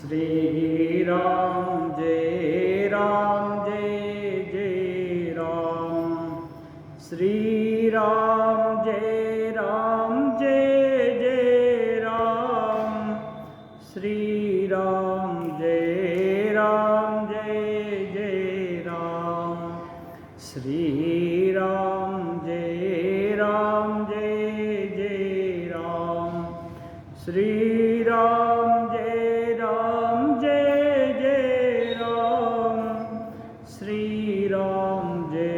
श्री राम जय जय राम। श्री राम जय जय राम। श्री राम जय जय राम। श्री राम जय जय राम। श्री राम जय जय राम। श्री राम जय जय राम। श्री राम जय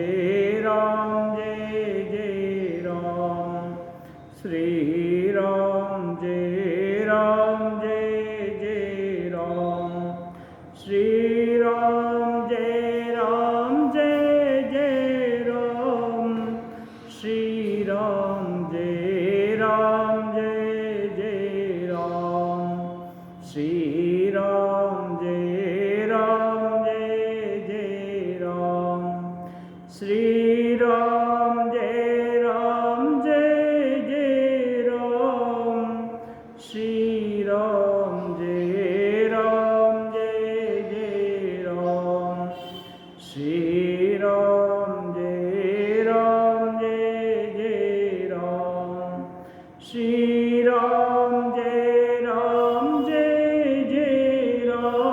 जय राम। श्री राम जय जय राम। श्री राम जय जय राम। श्री राम जय जय राम। श्री राम जय जय राम। श्री राम जय जय राम। श्री राम जय जय राम। श्री राम जय जय राम।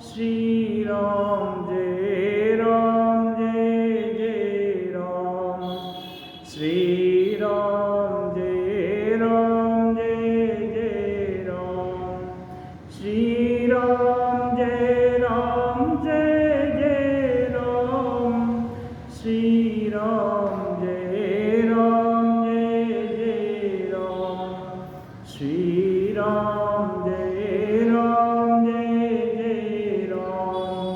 श्री राम जय जय राम। श्री राम जय जय राम। श्री राम जय जय राम। श्री राम जय जय राम। श्री राम जय जय राम।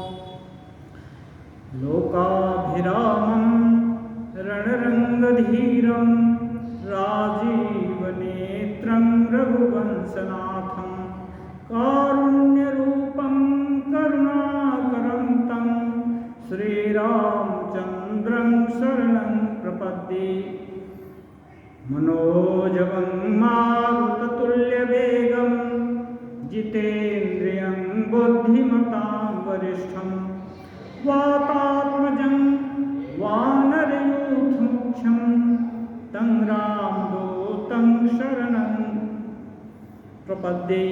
लोकाभिरामं रणरङ्गधीरं राजीवनेत्रं रघुवंशनाथं कारुण्यरूपं करुणाकरं तं श्रीरामचन्द्रं शरणं प्रपद्ये। मनोजवं मारुततुल्यवेगं जितेन्द्रियं बुद्धिमतां वरिष्ठं वातात्मजं वानरयूथमुख्यं तं रामदूतं शरणं प्रपद्ये।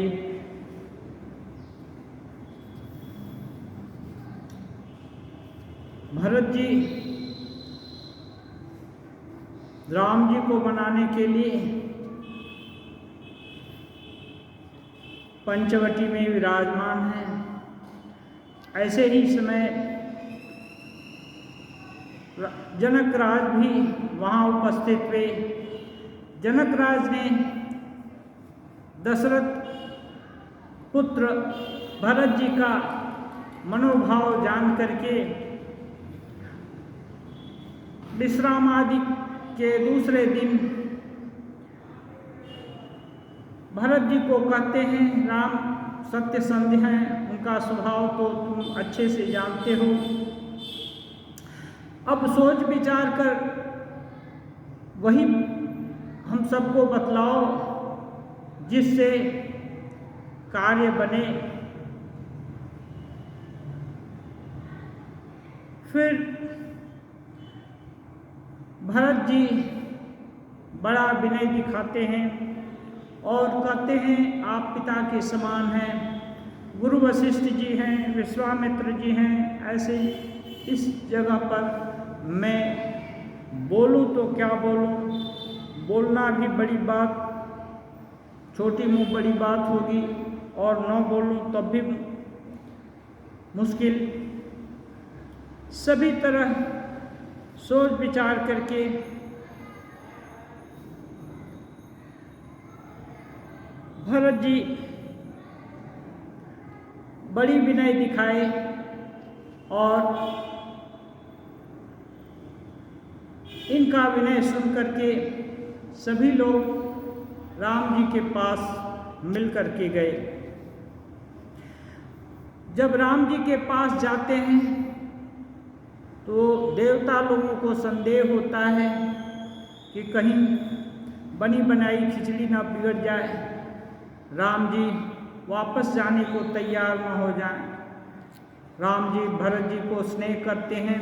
भरत जी राम जी को मनाने के लिए पंचवटी में विराजमान हैं। ऐसे ही समय जनक राज भी वहाँ उपस्थित हुए। जनक राज ने दशरथ पुत्र भरत जी का मनोभाव जान करके विश्राम आदि के दूसरे दिन भरत जी को कहते हैं, राम सत्यसंध हैं, उनका स्वभाव तो तुम अच्छे से जानते हो। अब सोच विचार कर वही हम सबको बतलाओ जिससे कार्य बने। फिर भरत जी बड़ा विनय दिखाते हैं और कहते हैं, आप पिता के समान हैं। गुरु वशिष्ठ जी हैं, विश्वामित्र जी हैं। ऐसे इस जगह पर मैं बोलूं तो क्या बोलूं, बोलना भी बड़ी बात, छोटी मुँह बड़ी बात होगी, और न बोलूं तब भी मुश्किल। सभी तरह सोच विचार करके भरत जी बड़ी विनय दिखाए और इनका विनय सुन करके सभी लोग राम जी के पास मिल करके गए। जब राम जी के पास जाते हैं तो देवता लोगों को संदेह होता है कि कहीं बनी बनाई खिचड़ी ना बिगड़ जाए। राम जी वापस जाने को तैयार न हो जाएं। राम जी भरत जी को स्नेह करते हैं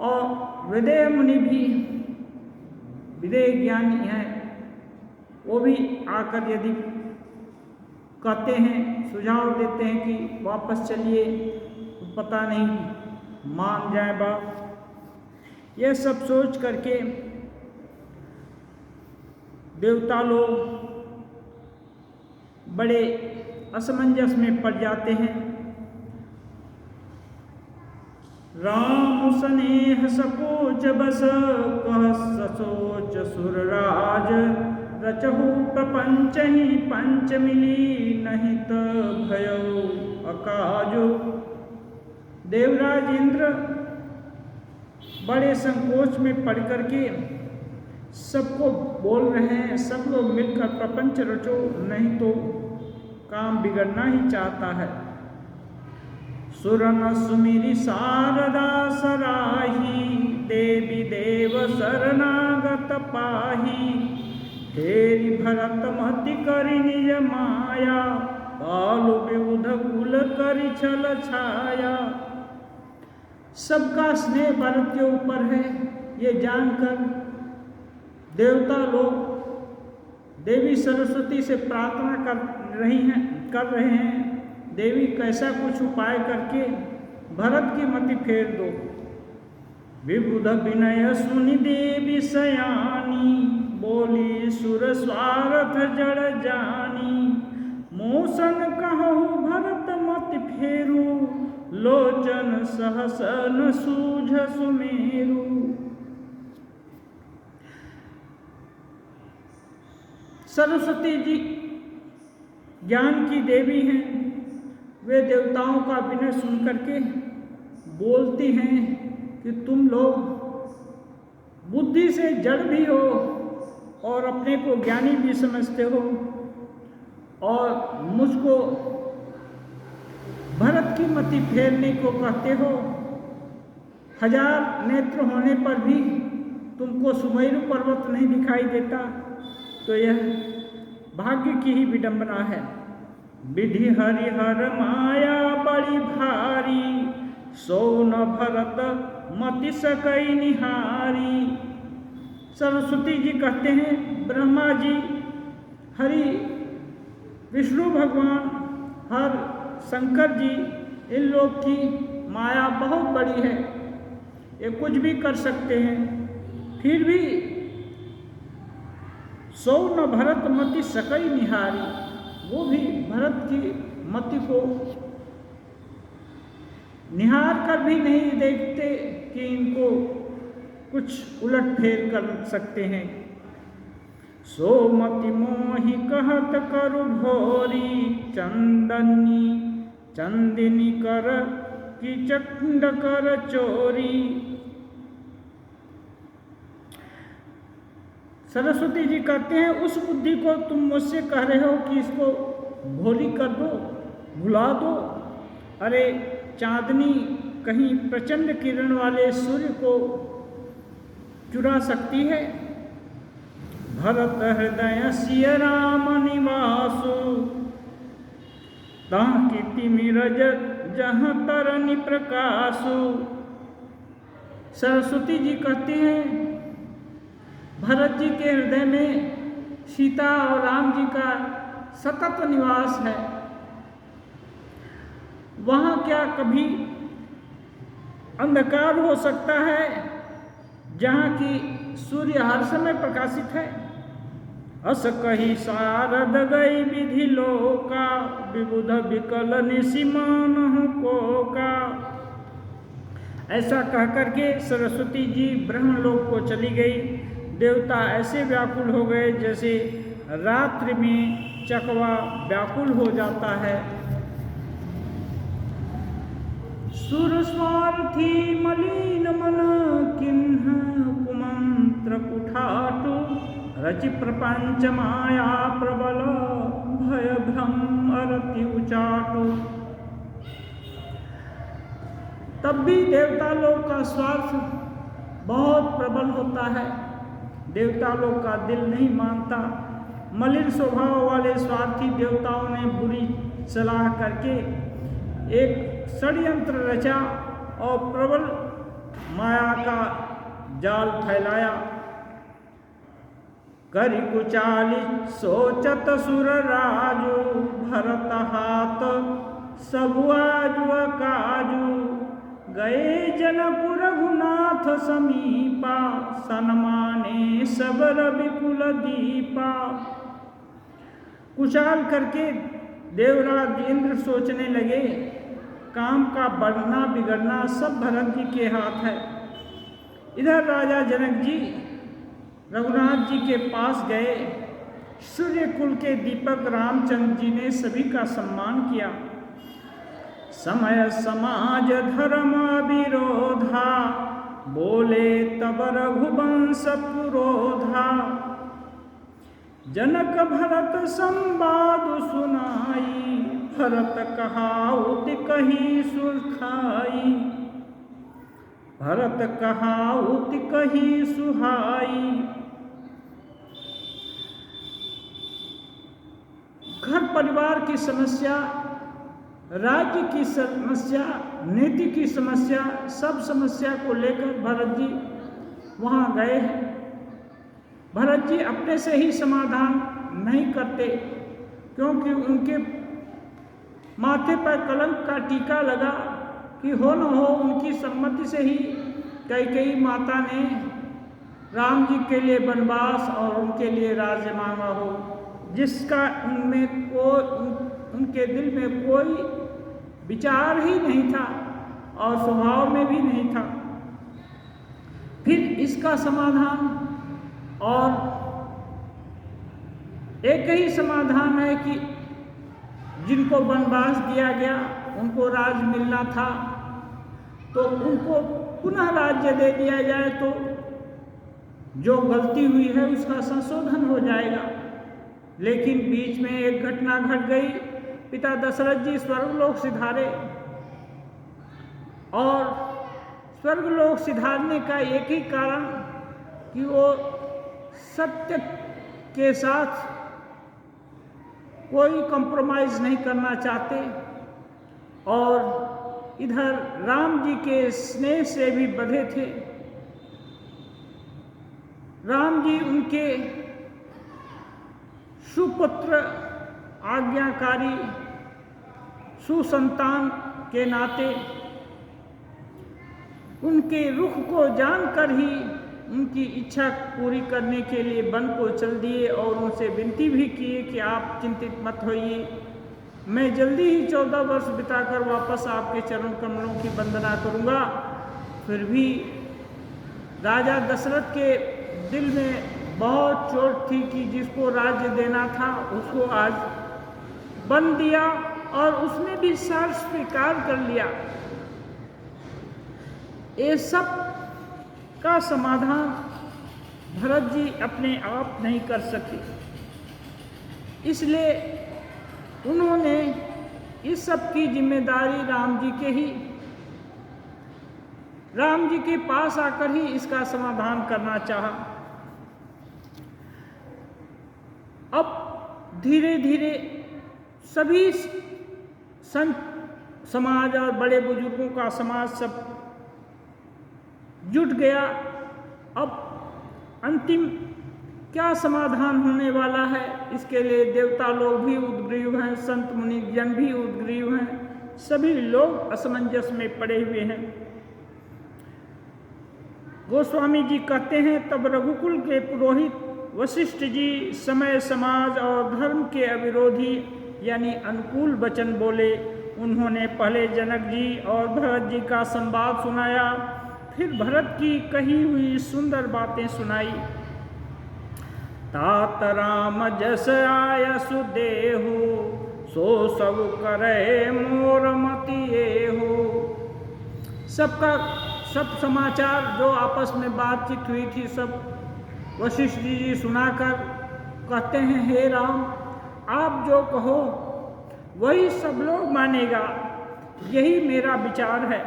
और विदेह मुनि भी विदेह ज्ञानी हैं, वो भी आकर यदि कहते हैं, सुझाव देते हैं कि वापस चलिए, तो पता नहीं मान जाए बाप। यह सब सोच करके देवता लोग बड़े असमंजस में पड़ जाते हैं। राम स्नेह सकोच बस कह ससोच सुरराज, रचहु प्रपंच ही पंच मिली नहीं त भयो अकाजो। देवराज इंद्र बड़े संकोच में पड़ करके सबको बोल रहे हैं, सब लोग मिलकर प्रपंच रचो, नहीं तो काम बिगड़ना ही चाहता है। सुरन सुमिरी शारदा सराही, देवी देव शरणागत पाही, तेरी भरत मति करि निज माया, कालु विबुध कुल करि छल छाया। सबका स्नेह भरत के ऊपर है, ये जानकर देवता लोग देवी सरस्वती से प्रार्थना कर रहे हैं, देवी कैसा कुछ उपाय करके भरत की मति फेर दो। विबुध विनय सुनि देवी सयानी, बोली सुर स्वार्थ जड़ जानी, मोसन कहु भरत मति फेरू, लोचन सहस न सूझ सुमेरु। सरस्वती जी ज्ञान की देवी हैं, वे देवताओं का विनय सुन करके बोलती हैं कि तुम लोग बुद्धि से जड़ भी हो और अपने को ज्ञानी भी समझते हो, और मुझको भरत की मति फेरने को कहते हो। 1000 नेत्र होने पर भी तुमको सुमेरु पर्वत नहीं दिखाई देता, तो यह भाग्य की ही विडंबना है। विधि हरिहर माया बड़ी भारी, सो न भरत मति सकई निहारी। सरस्वती जी कहते हैं, ब्रह्मा जी, हरि, विष्णु भगवान, हर शंकर जी, इन लोग की माया बहुत बड़ी है, ये कुछ भी कर सकते हैं, फिर भी सो न भरत मति सकई निहारी, वो भी भरत की मति को निहार कर भी नहीं देखते कि इनको कुछ उलट फेर कर सकते हैं। सो मति मोहि कहत करु भोरी, चंदिनी कर की चंड कर चोरी। सरस्वती जी कहते हैं, उस बुद्धि को तुम मुझसे कह रहे हो कि इसको भोली कर दो, भुला दो। अरे चांदनी कहीं प्रचंड किरण वाले सूर्य को चुरा सकती है। भरत हृदय सिय राम निवासु, ताह कीर्ति मिरज जहाँ तरनि प्रकाशु। सरस्वती जी कहते हैं, भरत जी के हृदय में सीता और राम जी का सतत निवास है। वहाँ क्या कभी अंधकार हो सकता है जहाँ की सूर्य हर समय प्रकाशित है। अस कही शारद गई विधि लोका, विबुध विकल निशिमान को का। ऐसा कह करके सरस्वती जी ब्रह्मलोक को चली गई। देवता ऐसे व्याकुल हो गए जैसे रात्रि में चकवा व्याकुल हो जाता है। सुर स्वार्थी मलिन मन किन्ह कुमंत्र कुठाटु, रचि प्रपंच माया प्रबल भय भ्रम अरति उचाटु। तब भी देवता लोग का स्वार्थ बहुत प्रबल होता है। देवता लोग का दिल नहीं मानता मलिन स्वभाव वाले स्वार्थी देवताओं ने बुरी सलाह करके एक षड्यंत्र रचा और प्रबल माया का जाल फैलाया। करि कुचाली सोचत सुर राजू, भरत हाथ सबु आजु काजू। गए जनक रघुनाथ समीपा, सन्माने सब विपुल दीपा। कुचाल करके देवराज इंद्र सोचने लगे, काम का बढ़ना बिगड़ना सब भरत जी के हाथ है। इधर राजा जनक जी रघुनाथ जी के पास गए। सूर्य कुल के दीपक रामचंद्र जी ने सभी का सम्मान किया। समय समाज धर्म विरोधा, बोले तब रघुवंश पुरोधा। जनक भरत संवाद सुनाई, भरत कहाउत कही सुखाई। भरत कहाउत कही सुहाई। घर परिवार की समस्या, राज्य की समस्या, नीति की समस्या, सब समस्या को लेकर भरत जी वहाँ गए हैं। भरत जी अपने से ही समाधान नहीं करते, क्योंकि उनके माथे पर कलंक का टीका लगा कि हो न हो उनकी सम्मति से ही कैकेयी माता ने राम जी के लिए वनवास और उनके लिए राज्य मांगा हो, जिसका उनके दिल में कोई विचार ही नहीं था और स्वभाव में भी नहीं था। फिर इसका समाधान और एक ही समाधान है कि जिनको वनवास दिया गया उनको राज मिलना था, तो उनको पुनः राज्य दे दिया जाए तो जो गलती हुई है उसका संशोधन हो जाएगा। लेकिन बीच में एक घटना घट गई। पिता दशरथ जी स्वर्गलोक सिधारे, और स्वर्गलोक सिधारने का एक ही कारण कि वो सत्य के साथ कोई कॉम्प्रोमाइज नहीं करना चाहते, और इधर राम जी के स्नेह से भी बंधे थे। राम जी उनके सुपुत्र, आज्ञाकारी, सुसंतान के नाते उनके रुख को जानकर ही उनकी इच्छा पूरी करने के लिए वन को चल दिए और उनसे विनती भी किए कि आप चिंतित मत होइए, मैं जल्दी ही 14 वर्ष बिताकर वापस आपके चरण कमलों की वंदना करूंगा। फिर भी राजा दशरथ के दिल में बहुत चोट थी कि जिसको राज्य देना था उसको आज बन दिया, और उसने भी सार स्वीकार कर लिया। ये सब का समाधान भरत जी अपने आप नहीं कर सके, इसलिए उन्होंने इस सब की जिम्मेदारी राम जी के पास आकर ही इसका समाधान करना चाहा। अब धीरे धीरे सभी संत समाज और बड़े बुजुर्गों का समाज सब जुट गया। अब अंतिम क्या समाधान होने वाला है, इसके लिए देवता लोग भी उद्ग्रीव हैं, संत मुनि जन भी उद्ग्रीव हैं, सभी लोग असमंजस में पड़े हुए हैं। गोस्वामी जी कहते हैं, तब रघुकुल के पुरोहित वशिष्ठ जी समय, समाज और धर्म के अविरोधी यानी अनुकूल वचन बोले। उन्होंने पहले जनक जी और भरत जी का संवाद सुनाया, फिर भरत की कही हुई सुंदर बातें सुनाई। तात राम जस आय सुदेहु, सो सब करे मोर मति हो। सब समाचार जो आपस में बातचीत हुई थी सब वशिष्ठ जी सुनाकर कहते हैं, हे राम, आप जो कहो वही सब लोग मानेगा, यही मेरा विचार है।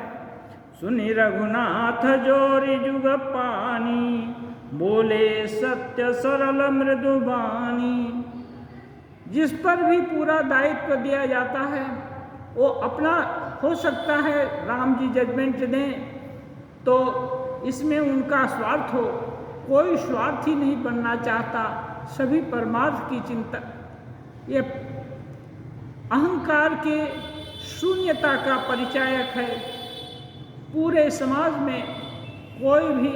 सुनि रघुनाथ जोरि जुग पानी, बोले सत्य सरल मृदु बानी। जिस पर भी पूरा दायित्व दिया जाता है वो अपना हो सकता है राम जी जजमेंट दें तो इसमें उनका स्वार्थ हो, कोई स्वार्थी नहीं बनना चाहता, सभी परमार्थ की चिंता। ये अहंकार के शून्यता का परिचायक है। पूरे समाज में कोई भी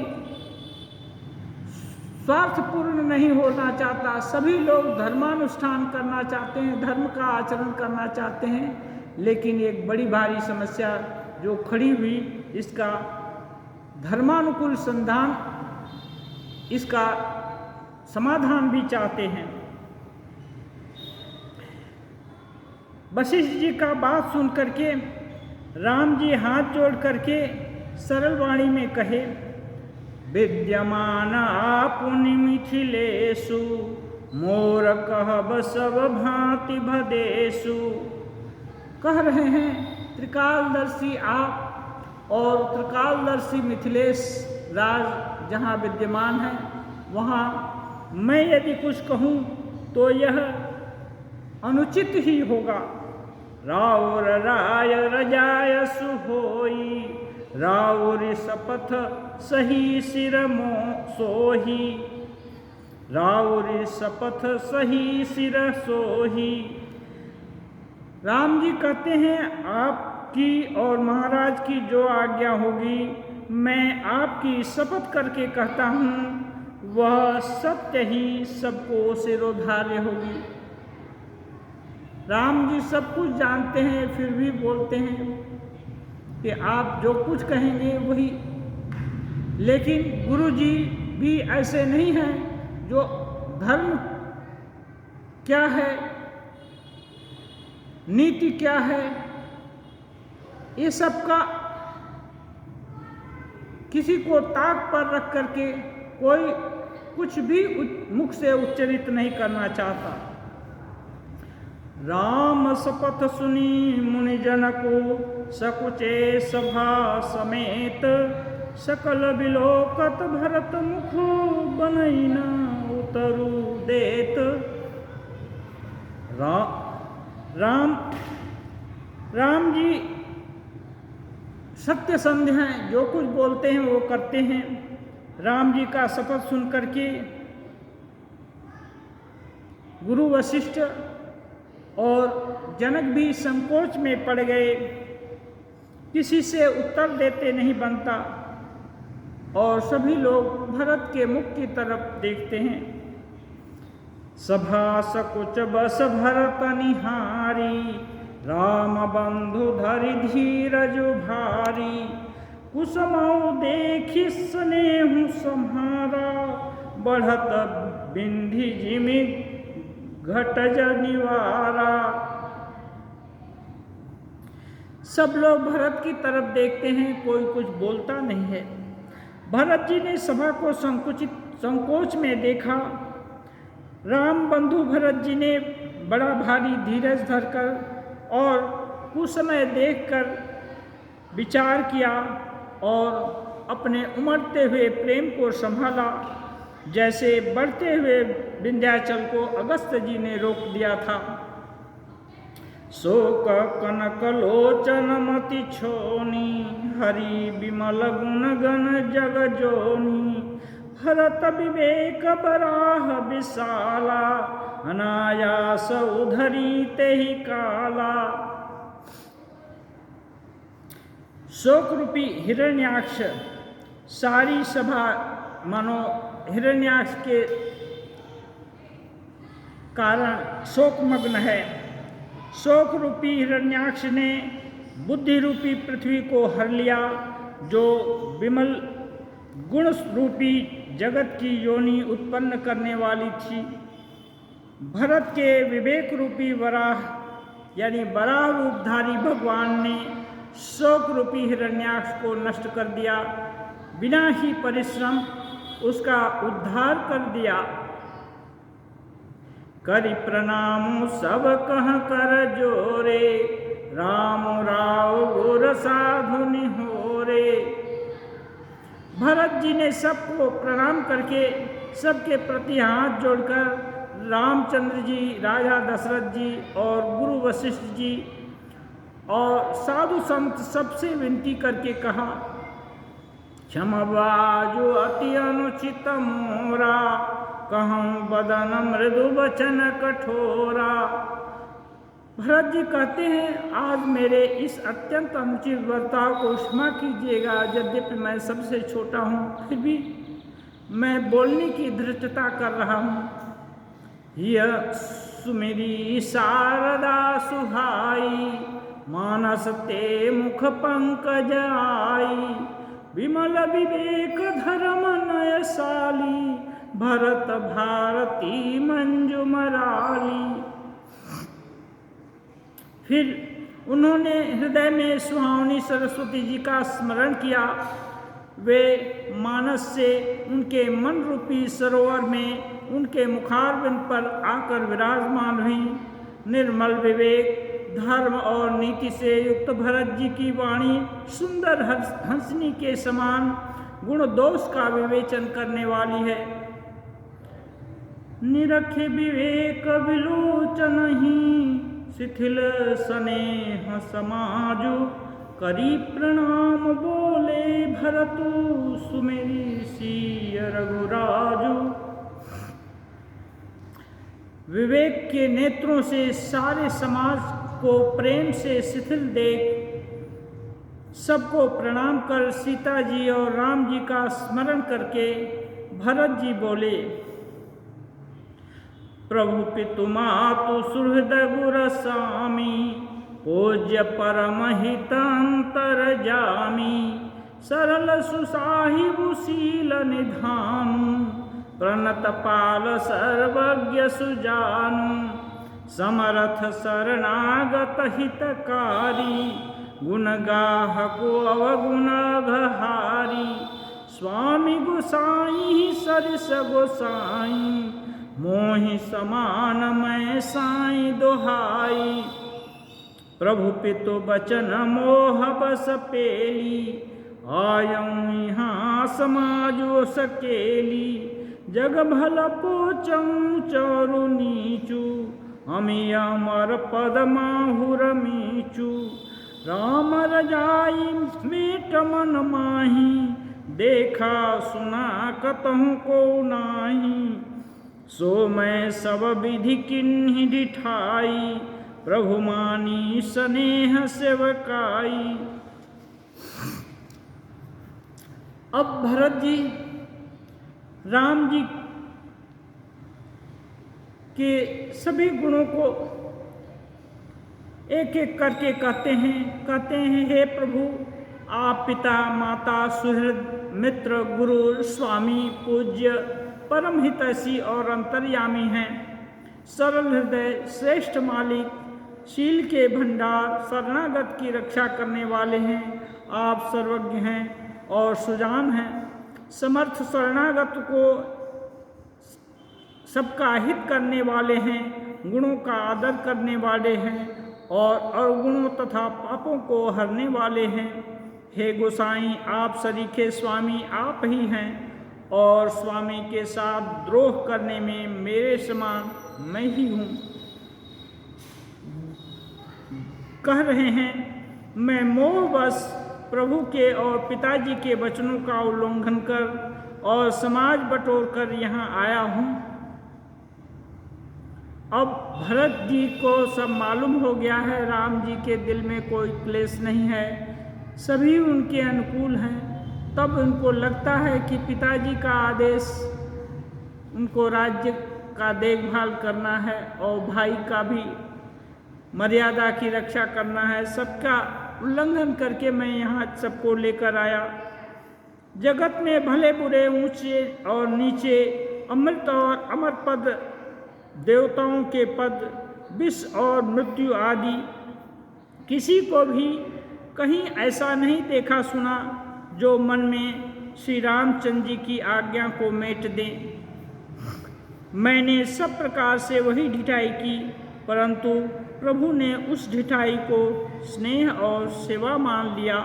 स्वार्थपूर्ण नहीं होना चाहता, सभी लोग धर्मानुष्ठान करना चाहते हैं, धर्म का आचरण करना चाहते हैं। लेकिन एक बड़ी भारी समस्या जो खड़ी हुई, इसका धर्मानुकूल संधान, इसका समाधान भी चाहते हैं। वशिष्ठ जी का बात सुन करके राम जी हाथ जोड़ करके सरल वाणी में कहे, विद्यमान आपुनि मिथिलेषु मोर कहब सब भांति भदेषु। कह रहे हैं त्रिकालदर्शी आप और त्रिकालदर्शी मिथिलेश राज जहाँ विद्यमान है, वहाँ मैं यदि कुछ कहूँ तो यह अनुचित ही होगा। राउर राय रजाय सुहोई, राउर शपथ सही सिर मोह सोही, राउर शपथ सही सिर सोही। राम जी कहते हैं आपकी और महाराज की जो आज्ञा होगी, मैं आपकी शपथ करके कहता हूँ वह सत्य ही सबको सिरोधार्य होगी। राम जी सब कुछ जानते हैं फिर भी बोलते हैं कि आप जो कुछ कहेंगे वही। लेकिन गुरु जी भी ऐसे नहीं हैं जो धर्म क्या है, नीति क्या है, ये सब का किसी को ताक पर रख करके कोई कुछ भी मुख से उच्चरित नहीं करना चाहता। राम शपथ सुनी मुनि जन को, सकुचे सभा समेत, सकल बिलोकत भरत मुख बनई न उतरु देत। राम जी सत्य संध्य हैं, जो कुछ बोलते हैं वो करते हैं। राम जी का शपथ सुन करके गुरु वशिष्ठ और जनक भी संकोच में पड़ गए, किसी से उत्तर देते नहीं बनता और सभी लोग भरत के मुख की तरफ देखते हैं। सभा सकुच बस भरत निहारी, राम बंधु धरि धीरज भारी, कुसुमौ देखि स्नेहु सम्हारा, बढ़त बिंधि जिमि घटज निवारा। सब लोग भरत की तरफ देखते हैं, कोई कुछ बोलता नहीं है। भरत जी ने सभा को संकोच में देखा। राम बंधु भरत जी ने बड़ा भारी धीरज धरकर और कुछ समय देखकर विचार किया और अपने उमड़ते हुए प्रेम को संभाला, जैसे बढ़ते हुए विंध्याचल को अगस्त जी ने रोक दिया था। शोक कनक लोचन मति छोनी, हरि विमल गुण गण जग जोनी, भरत विवेक बराह विशाला, अनायास उधरी तेहि काला। शोक रूपी हिरण्याक्ष सारी सभा मानो हिरण्याक्ष के कारण शोकमग्न है। शोक रूपी हिरण्याक्ष ने बुद्धि रूपी पृथ्वी को हर लिया, जो विमल गुण रूपी जगत की योनि उत्पन्न करने वाली थी। भरत के विवेक रूपी वराह यानी वराह रूपधारी भगवान ने शोक रूपी हिरण्याक्ष को नष्ट कर दिया, बिना ही परिश्रम उसका उद्धार कर दिया। करि प्रणाम सब कह कर जोरे, राम राव गुर साधु निहोरे। भरत जी ने सबको प्रणाम करके सबके प्रति हाथ जोड़कर रामचंद्र जी, राजा दशरथ जी और गुरु वशिष्ठ जी और साधु संत सबसे विनती करके कहा, क्षमवाजो अति अनुचित मोरा, कहूँ बदन मृदु वचन कठोरा। भरत जी कहते हैं, आज मेरे इस अत्यंत अनुचित बर्ताव को क्षमा कीजिएगा। यद्यपि मैं सबसे छोटा हूँ, फिर भी मैं बोलने की धृष्टता कर रहा हूँ। यह सुमेरी शारदा सुहाई, मानस ते मुख पंकज आई, विमल विवेक धर्म नयशाली, भरत भारती मंजू मराली। फिर उन्होंने हृदय में सुहावनी सरस्वती जी का स्मरण किया। वे मानस से उनके मन रूपी सरोवर में उनके मुखारविंद पर आकर विराजमान हुई। निर्मल विवेक, धर्म और नीति से युक्त भरत जी की वाणी सुंदर हंसनी के समान गुण दोष का विवेचन करने वाली है। निरखे विवेक विलोचन ही, शिथिल स्नेह समाजु, करी प्रणाम बोले भरतु, सुमेरी सिय रघुराजु। विवेक के नेत्रों से सारे समाज को प्रेम से शिथिल देख सबको प्रणाम कर सीता जी और राम जी का स्मरण करके भरत जी बोले, प्रभु पितु मातु सुहृद गुर स्वामी, पूज्य परम हितंतर जामी, सरल सुसाहिबु शील निधानु, प्रणत पाल सर्वज्ञ सुजानु, समर्थ शरणागत हितकारी, गुण गाहको अवगुण घहारी, स्वामी गोसाई सरिस गोसाई, मोहि समान मैं साई दोहाई। प्रभु पितु बचन मोह बस पेली, आयऊँ यहाँ समाजो सकेली, जग भल पोचऊँ चौरु नीचू, हमी अमर पद माहुर मीचू। राम रजाई मीट मन माही, देखा सुना कतहु को नाही, सो मैं सब विधि किन्हि डिठाई, प्रभु मानी स्नेह सेवकाई। अब भरत जी राम जी के सभी गुणों को एक एक करके कहते हैं, हे प्रभु, आप पिता माता सुहृद मित्र गुरु स्वामी पूज्य परम हितैषी और अंतर्यामी हैं। सरल हृदय, श्रेष्ठ मालिक, शील के भंडार, शरणागत की रक्षा करने वाले हैं। आप सर्वज्ञ हैं और सुजान हैं। समर्थ शरणागत को सबका हित करने वाले हैं, गुणों का आदर करने वाले हैं और अवगुणों तथा पापों को हरने वाले हैं। हे गोसाई, आप सरीखे स्वामी आप ही हैं और स्वामी के साथ द्रोह करने में मेरे समान मैं ही हूँ। कह रहे हैं, मैं मोहवश प्रभु के और पिताजी के वचनों का उल्लंघन कर और समाज बटोर कर यहाँ आया हूँ। अब भरत जी को सब मालूम हो गया है, राम जी के दिल में कोई क्लेश नहीं है, सभी उनके अनुकूल हैं। तब उनको लगता है कि पिताजी का आदेश उनको राज्य का देखभाल करना है और भाई का भी मर्यादा की रक्षा करना है। सबका उल्लंघन करके मैं यहाँ सबको लेकर आया। जगत में भले बुरे, ऊंचे और नीचे, अमृत और अमर पद, देवताओं के पद, विष और मृत्यु आदि, किसी को भी कहीं ऐसा नहीं देखा सुना जो मन में श्री रामचंद्र जी की आज्ञा को मेट दें। मैंने सब प्रकार से वही ढिठाई की, परंतु प्रभु ने उस ढिठाई को स्नेह और सेवा मान लिया।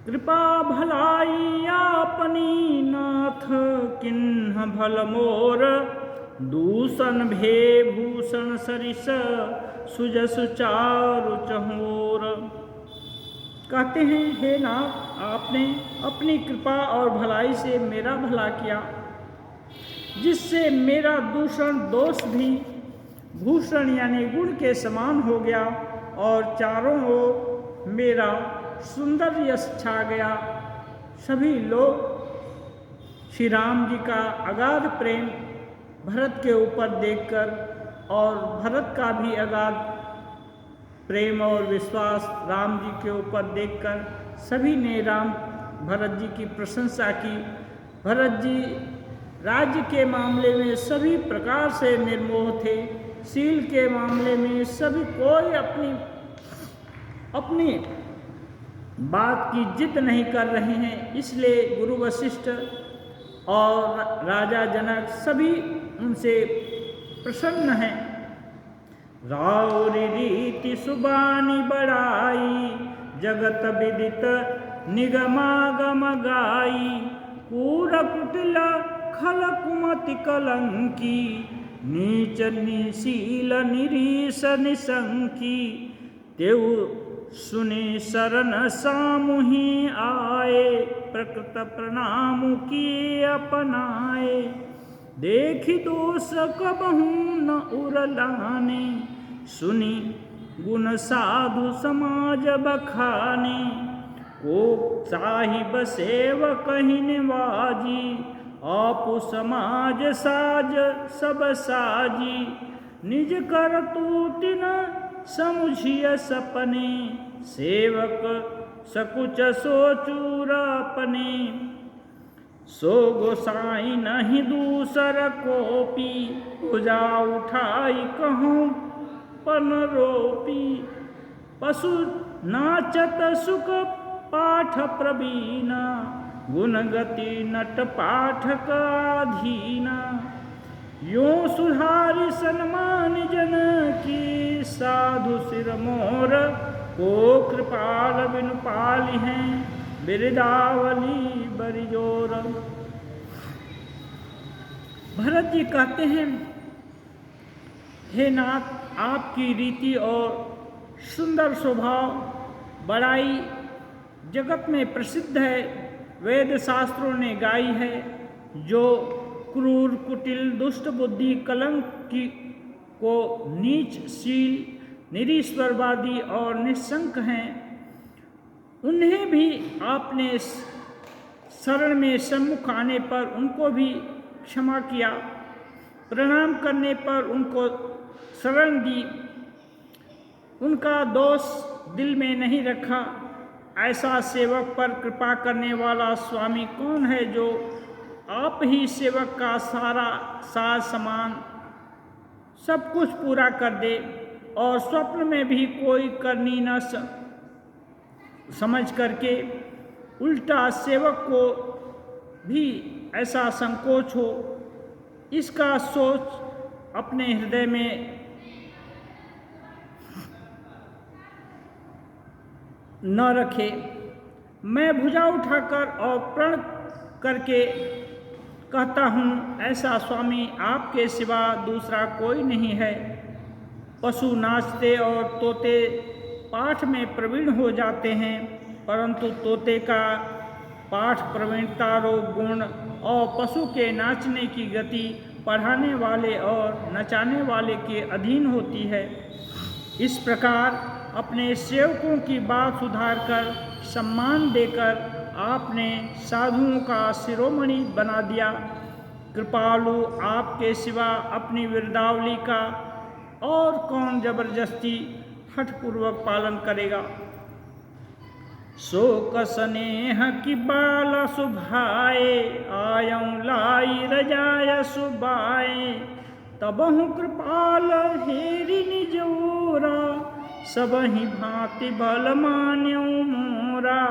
कृपा भलाई आपनी नाथ, किन्ह भल मोर दूषण भे भूषण सरिस सुजसु चारु चहोर। कहते हैं, हे नाथ, आपने अपनी कृपा और भलाई से मेरा भला किया, जिससे मेरा दूषण दोष भी भूषण यानी गुण के समान हो गया और चारों ओर मेरा सुंदर यश छा गया। सभी लोग श्री राम जी का अगाध प्रेम भरत के ऊपर देखकर और भरत का भी अगाध प्रेम और विश्वास राम जी के ऊपर देखकर सभी ने भरत जी की प्रशंसा की। भरत जी राज्य के मामले में सभी प्रकार से निर्मोह थे। शील के मामले में सभी कोई अपनी बात की जिद नहीं कर रहे हैं। इसलिए गुरु वशिष्ठ और राजा जनक सभी उनसे प्रसन्न हैं। राउरी रीति सुबानी बड़ाई, जगत विदित निगमागम गाई। कूड़ कुटिल खल कुमति कलंकी, नीच निशील निरीश निशंकी। तेउ सुने शरण सामुहि आए, प्रकृत प्रणाम किए अपनाए। देखि दोष कबहु न उरलाने, सुनी गुण साधु समाज बखाने। को साहिब सेवक ही निवाजी, आपु समाज साज सब साजी। निज कर तूतिन समुझिय सपने, सेवक सकुच सोचूर अपने। सो गोसाई नहीं दूसर कोपी, भुजा उठाई कहूँ पन रोपी। पशु नाचत सुख पाठ प्रवीणा, गुण गति नट पाठक आधीना। यों सुधारि सन्मान जन की, साधु सिर मोर को कृपाल बिनु पाली हैं। बिरदावली बरिजोर। भरत जी कहते हैं, हे नाथ, आपकी रीति और सुंदर स्वभाव बड़ाई जगत में प्रसिद्ध है। वेद शास्त्रों ने गाई है। जो क्रूर कुटिल दुष्ट बुद्धि कलंक की को नीच शील निरीश्वरवादी और निशंक हैं, उन्हें भी आपने शरण में सम्मुख आने पर उनको भी क्षमा किया, प्रणाम करने पर उनको शरण दी, उनका दोष दिल में नहीं रखा। ऐसा सेवक पर कृपा करने वाला स्वामी कौन है, जो आप ही सेवक का सारा साज सामान सब कुछ पूरा कर दे और स्वप्न में भी कोई करनी न समझ करके उल्टा सेवक को भी ऐसा संकोच हो, इसका सोच अपने हृदय में न रखे। मैं भुजा उठाकर और प्रण करके कहता हूँ, ऐसा स्वामी आपके सिवा दूसरा कोई नहीं है। पशु नाचते और तोते पाठ में प्रवीण हो जाते हैं, परंतु तोते का पाठ प्रवीणता रोग गुण और पशु के नाचने की गति पढ़ाने वाले और नचाने वाले के अधीन होती है। इस प्रकार अपने सेवकों की बात सुधार कर सम्मान देकर आपने साधुओं का शिरोमणि बना दिया। कृपालु आपके सिवा अपनी वृंदावली का और कौन जबरदस्ती हठपूर्वक पालन करेगा। शोक स्नेह की बाला सुभाए, आयं लाई रजाय सुबाए। तबहु कृपाल हेरि निजोरा, सबहि भांति बल मान्यऊ मोरा।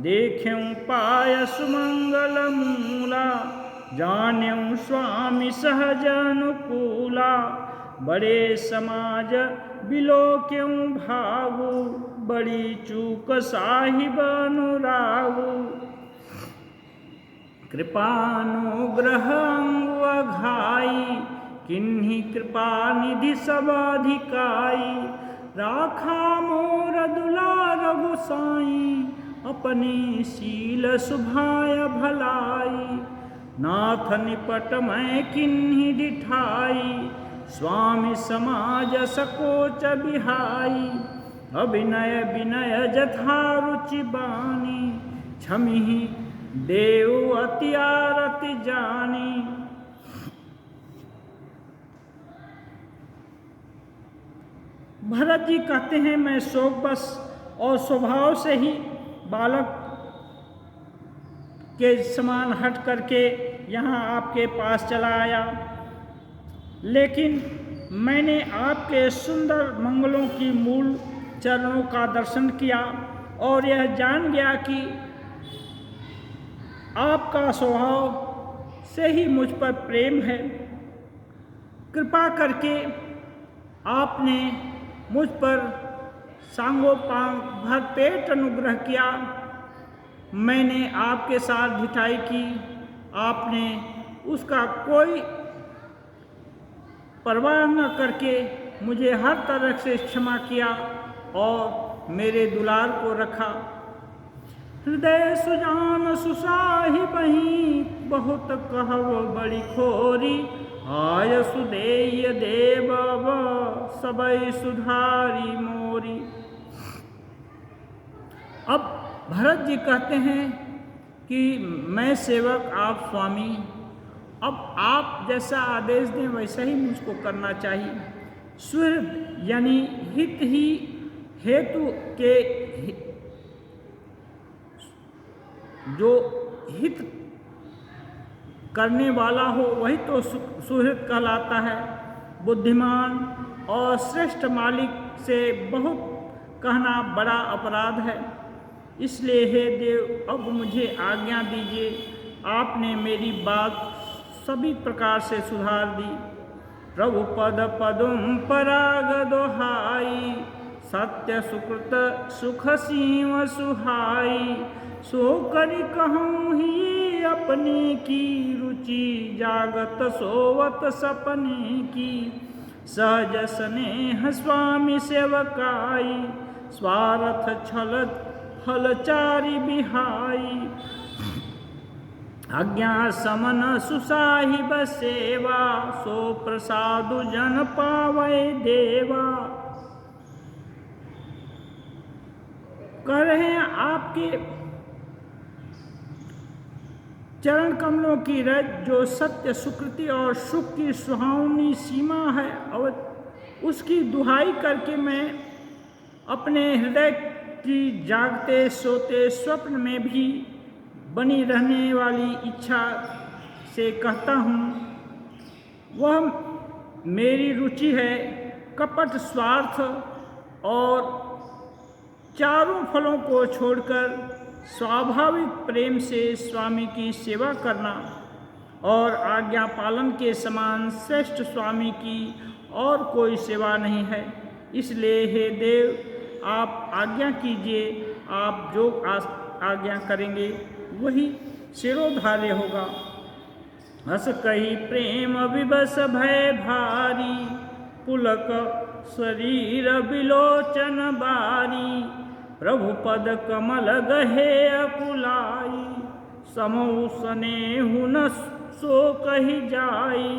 देख्यऊ पाय सुमंगल मूला, जान्यऊ स्वामी सहज अनुकूला। बड़े समाज बिलोक्यऊ भावु, बड़ी चूक साहिब अनुरागु। कृपानुग्रह अंगु अघाई, किन्हीं कृपा निधि सब अधिकाई, राखा मोर दुलार गोसाई, अपने शील सुभाय भलाई, नाथ निपट मैं किन्हीं डिठाई, स्वामी समाज सकोच बिहाई, अभिनय विनय जथा रुचि बानी, क्षमिहि देव अति आरति जानी। भरत जी कहते हैं मैं शोकवश और स्वभाव से ही बालक के समान हट करके यहाँ आपके पास चला आया, लेकिन मैंने आपके सुंदर मंगलों की मूल चरणों का दर्शन किया और यह जान गया कि आपका स्वभाव से ही मुझ पर प्रेम है। कृपा करके आपने मुझ पर सांगोपांग भरपेट अनुग्रह किया। मैंने आपके साथ ढिठाई की, आपने उसका कोई परवाह न करके मुझे हर तरह से क्षमा किया और मेरे दुलार को रखा। हृदय सुजान सुसाहि बही, बहुत कहव बड़ी खोरी, आय सुदेय देव सबई सुधारी मोरी। अब भरत जी कहते हैं कि मैं सेवक, आप स्वामी, अब आप जैसा आदेश दें वैसा ही मुझको करना चाहिए। सुहृद यानी हित ही हेतु के, जो हित करने वाला हो वही तो सुहृद कहलाता है। बुद्धिमान और श्रेष्ठ मालिक से बहुत कहना बड़ा अपराध है। इसलिए हे देव, अब मुझे आज्ञा दीजिए। आपने मेरी बात सभी प्रकार से सुधार दी। प्रभु पद पदुम पराग दोहाई, सत्य सुकृत सुख सीव सुहाई, सो करि कहूँ ही अपने की रुचि, जागत सोवत सपने की, सहज स्नेह स्वामी सेवकाई, स्वार्थ छल फलचारी बिहाई, आज्ञा समन सुसाहिब सेवा, सो प्रसादु जन पावै देवा। कह रहे हैं आपके चरण कमलों की रज जो सत्य सुकृति और सुख की सुहावनी सीमा है, और उसकी दुहाई करके मैं अपने हृदय की जागते सोते स्वप्न में भी बनी रहने वाली इच्छा से कहता हूँ, वह मेरी रुचि है। कपट स्वार्थ और चारों फलों को छोड़कर स्वाभाविक प्रेम से स्वामी की सेवा करना और आज्ञा पालन के समान श्रेष्ठ स्वामी की और कोई सेवा नहीं है। इसलिए हे देव, आप आज्ञा कीजिए। आप जो आज्ञा करेंगे वही शिरोधार्य होगा। हस कही प्रेम विबस भय भारी, पुलक शरीर विलोचन बारी, प्रभु पद कमल गहे अकुलाई, समौ स्नेहु न सो कही जाई।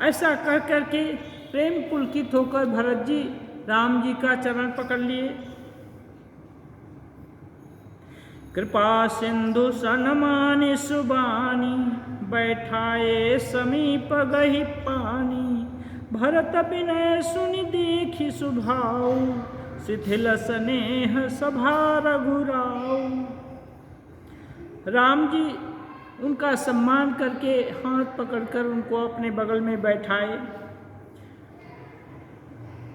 ऐसा कह करके प्रेम पुलकित होकर भरत जी राम जी का चरण पकड़ लिए। कृपा सिंधु सनमानि सुबानी, बैठाए समीप गही पानी, भरत विनय सुनि देखि सुभाऊ, शिथिल स्नेह सभा रघुराऊ। राम जी उनका सम्मान करके हाथ पकड़कर उनको अपने बगल में बैठाए।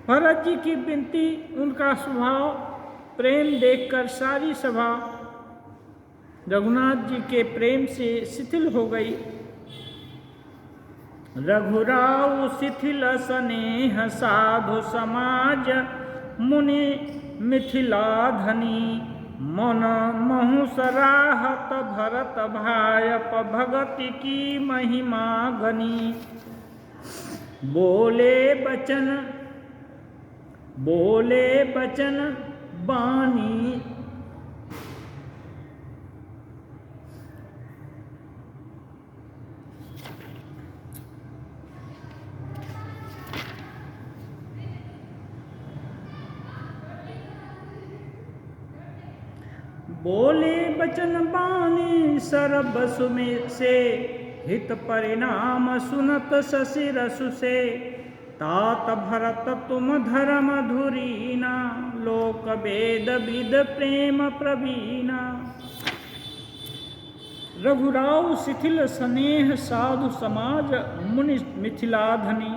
भरत जी की विनती, उनका स्वभाव प्रेम देखकर सारी सभा रघुनाथ जी के प्रेम से शिथिल हो गई। रघुराऊ शिथिल स्नेह साधु समाज, मुनि मिथिला धनी, मन महु सराहत भरत भायप भगति की महिमा गनी। बोले बचन बानी सरबस में से हित परिणाम सुनत शशि रसु से। तात भरत तुम धर्म धुरीना लोक वेद विद प्रेम प्रवीणा। रघुराव शिथिल स्नेह साधु समाज मुनि मिथिलाधनी।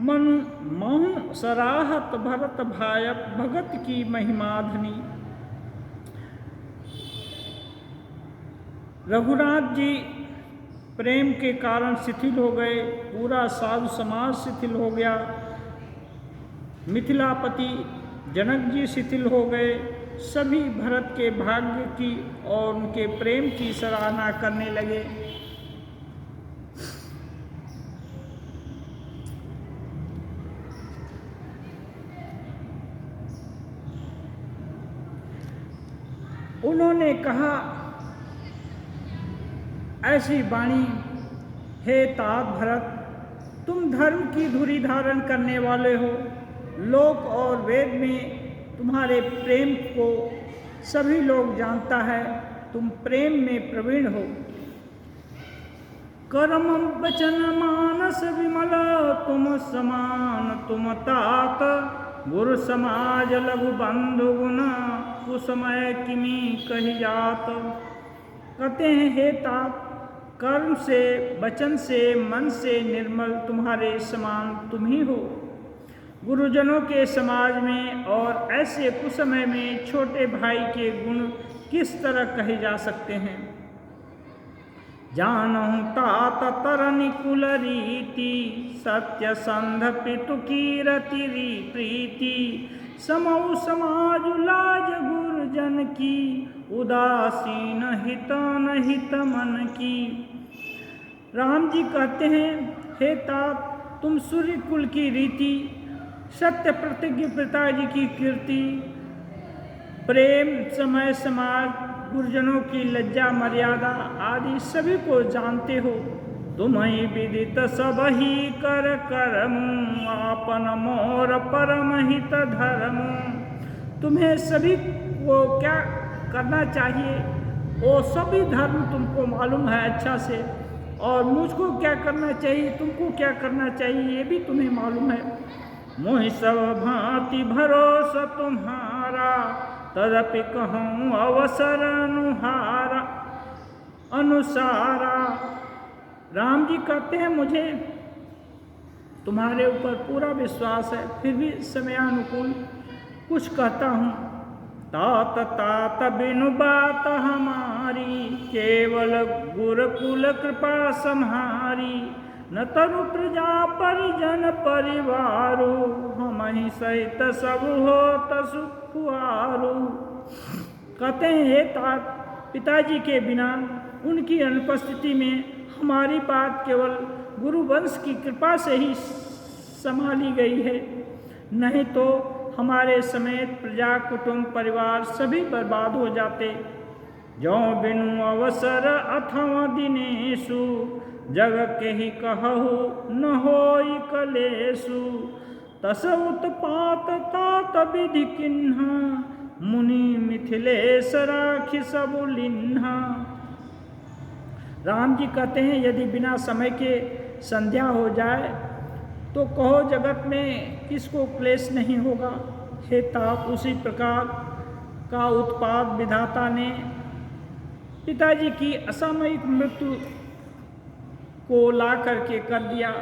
मनु महु सराहत भरत भाय भगत की महिमाधनी। रघुनाथ जी प्रेम के कारण शिथिल हो गए, पूरा साधु समाज शिथिल हो गया, मिथिलापति जनक जी शिथिल हो गए। सभी भरत के भाग्य की और उनके प्रेम की सराहना करने लगे। उन्होंने कहा ऐसी वाणी, हे तात भरत, तुम धर्म की धुरी धारण करने वाले हो। लोक और वेद में तुम्हारे प्रेम को सभी लोग जानता है, तुम प्रेम में प्रवीण हो। कर्म वचन मानस विमल तुम समान, तुम तात गुरु समाज लघु बंधु गुण कुसमय किमी कही जात। कहते हैं हे तात, कर्म से वचन से मन से निर्मल तुम्हारे समान तुम ही हो। गुरुजनों के समाज में और ऐसे कुसमय में छोटे भाई के गुण किस तरह कहे जा सकते हैं। जानहु तात तरनि कुल रीति, सत्य संध पितु की रति प्रीति। समऊ समाज लाज गुरुजन की, उदासीन हित नहित मन की। राम जी कहते हैं हे तात, तुम सूर्य कुल की रीति, सत्य प्रतिज्ञ पिताजी की कीर्ति, प्रेम समय समाज गुरुजनों की लज्जा मर्यादा आदि सभी को जानते हो। तुम्हें विदित सब ही कर कर्म, आपन मोर परम हित धर्म। तुम्हें सभी को क्या करना चाहिए वो सभी धर्म तुमको मालूम है अच्छा से, और मुझको क्या करना चाहिए, तुमको क्या करना चाहिए ये भी तुम्हें मालूम है। मोहि सब भांति भरोसा तुम्हारा, तदपि कहूँ अवसर अनुसारा। राम जी कहते हैं मुझे तुम्हारे ऊपर पूरा विश्वास है, फिर भी समयानुकूल कुछ कहता हूँ। तात तात बिनु बात हमारी, केवल गुरुकुल कृपा सम्हारी। न तनु प्रजा परिजन परिवारो, हम ही सहित सब हो तसुखुआरो। कहते हैं हे तात, पिताजी के बिना उनकी अनुपस्थिति में हमारी बात केवल गुरुवंश की कृपा से ही संभाली गई है, नहीं तो हमारे समेत प्रजा कुटुंब परिवार सभी बर्बाद हो जाते। जो बिनु अवसर अथवा दिनेशु, जग के ही कहु न होई कलेशु। तस उत्पात तात विधि किन्हा, मुनि मिथिलेश राखि सब लिन्हा। राम जी कहते हैं यदि बिना समय के संध्या हो जाए तो कहो जगत में किसको क्लेश नहीं होगा। हे तात, उसी प्रकार का उत्पात विधाता ने पिताजी की असामयिक मृत्यु को ला करके कर दिया,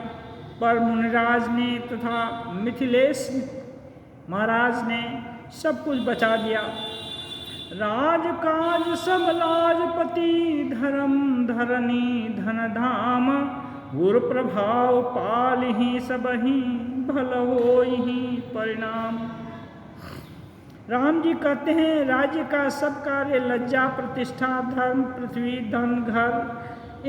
पर मुनिराज ने तथा मिथिलेश महाराज ने सब कुछ बचा दिया। राजकाज सब लाजपति, धर्म धरनी धन धाम। गुरु प्रभाव पाल ही सब ही, भल हो ही परिणाम। राम जी कहते हैं राज्य का सब कार्य, लज्जा, प्रतिष्ठा, धर्म, पृथ्वी, धन, घर,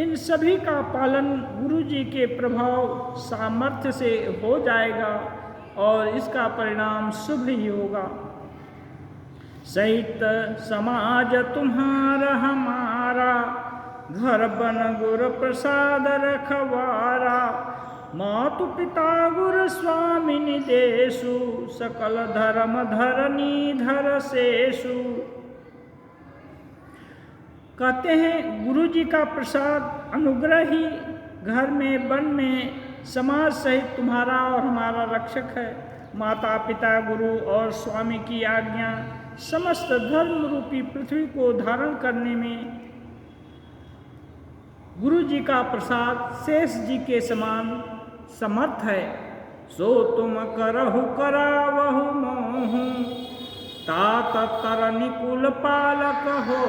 इन सभी का पालन गुरु जी के प्रभाव सामर्थ्य से हो जाएगा और इसका परिणाम शुभ ही होगा। सहित समाज तुम्हारा हमारा, घर बन गुर प्रसाद रखवारा, मातु पिता गुरु स्वामिनि देशु, सकल धर्म धरनी धर शेषु। कहते हैं गुरु जी का प्रसाद अनुग्रह ही घर में वन में समाज सहित तुम्हारा और हमारा रक्षक है। माता पिता गुरु और स्वामी की आज्ञा समस्त धर्म रूपी पृथ्वी को धारण करने में गुरु जी का प्रसाद शेष जी के समान समर्थ है। सो तुम करहु करावहु मोहु, तात तर निकुल पालक हो,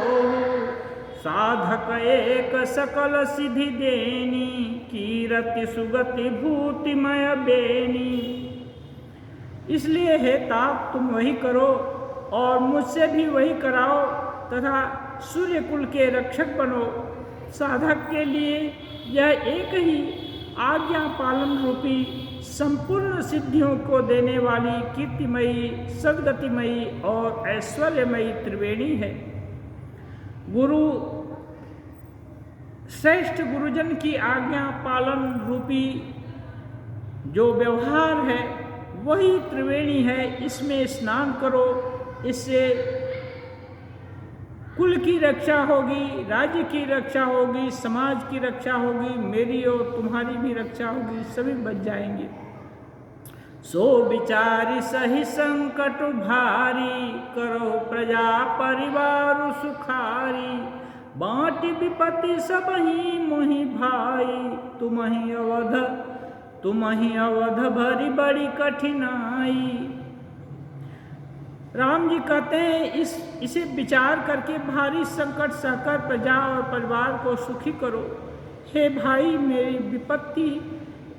साधक एक सकल सिद्धि देनी, कीरति सुगति भूतिमय बेनी। इसलिए हे तात तुम वही करो और मुझसे भी वही कराओ तथा सूर्य कुल के रक्षक बनो। साधक के लिए यह एक ही आज्ञा पालन रूपी संपूर्ण सिद्धियों को देने वाली कीर्तिमयी, सद्गतिमयी और ऐश्वर्यमयी त्रिवेणी है। गुरु श्रेष्ठ गुरुजन की आज्ञा पालन रूपी जो व्यवहार है वही त्रिवेणी है। इसमें स्नान करो, इससे कुल की रक्षा होगी, राज्य की रक्षा होगी, समाज की रक्षा होगी, मेरी और तुम्हारी भी रक्षा होगी, सभी बच जाएंगे। सो विचारी सही संकट भारी, करो प्रजा परिवार सुखारी, बाँटि विपत्ति सब ही मोहि भाई, तुम ही अवध भरी बड़ी कठिनाई। राम जी कहते हैं इसे विचार करके भारी संकट सहकर प्रजा और परिवार को सुखी करो। हे भाई, मेरी विपत्ति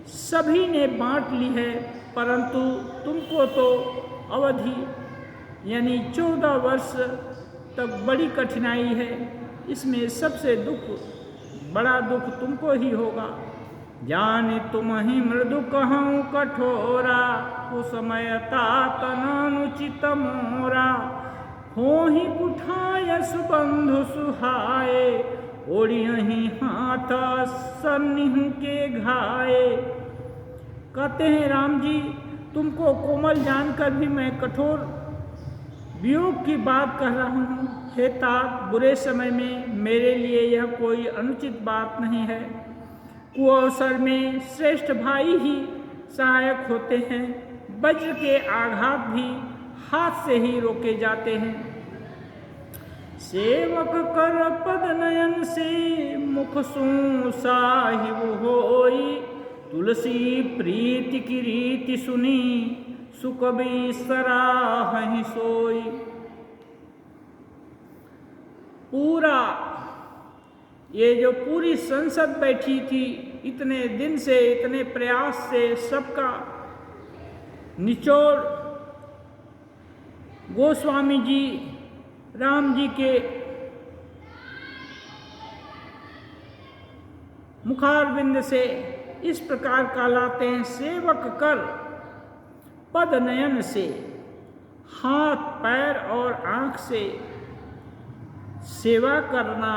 सभी ने बांट ली है, परंतु तुमको तो अवधि यानी 14 वर्ष तक बड़ी कठिनाई है। इसमें सबसे बड़ा दुख तुमको ही होगा। जाने तुम ही मृदु कहूँ कठोरा, कुसमय तात नानुचित मोरा, हो ही कुठाय सुबंधु सुहाए, ओढ़ियहि हाथ सन्निह के घाये। कहते हैं राम जी, तुमको कोमल जानकर भी मैं कठोर वियोग की बात कह रहा हूँ। हे तात, बुरे समय में मेरे लिए यह कोई अनुचित बात नहीं है। कुअवसर में श्रेष्ठ भाई ही सहायक होते हैं। वज्र के आघात भी हाथ से ही रोके जाते हैं। सेवक कर पद नयन से मुख सु साहिब होई, तुलसी प्रीति की रीति सुनी, सुकबी सराहि सोई। पूरा ये जो पूरी संसद बैठी थी, इतने दिन से, इतने प्रयास से सबका निचोड़ गोस्वामी जी राम जी के मुखारविंद से इस प्रकार कहलाते हैं। सेवक कर पद नयन से, हाथ पैर और आँख से सेवा करना,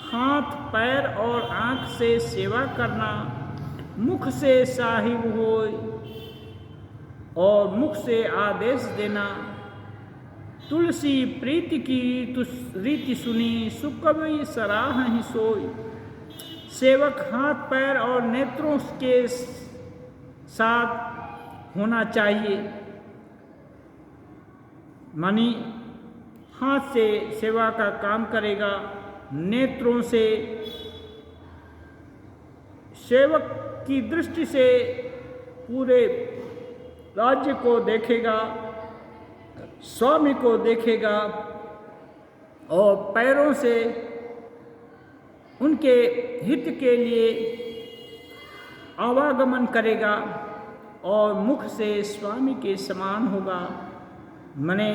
हाथ पैर और आँख से सेवा करना, मुख से साहिब होय और मुख से आदेश देना, तुलसी प्रीति की रीति सुनी, सुकबी सराहि सोई। सेवक हाथ पैर और नेत्रों के साथ होना चाहिए, मानी हाथ से सेवा का काम करेगा, नेत्रों से सेवक की दृष्टि से पूरे राज्य को देखेगा, स्वामी को देखेगा, और पैरों से उनके हित के लिए आवागमन करेगा, और मुख से स्वामी के समान होगा। मने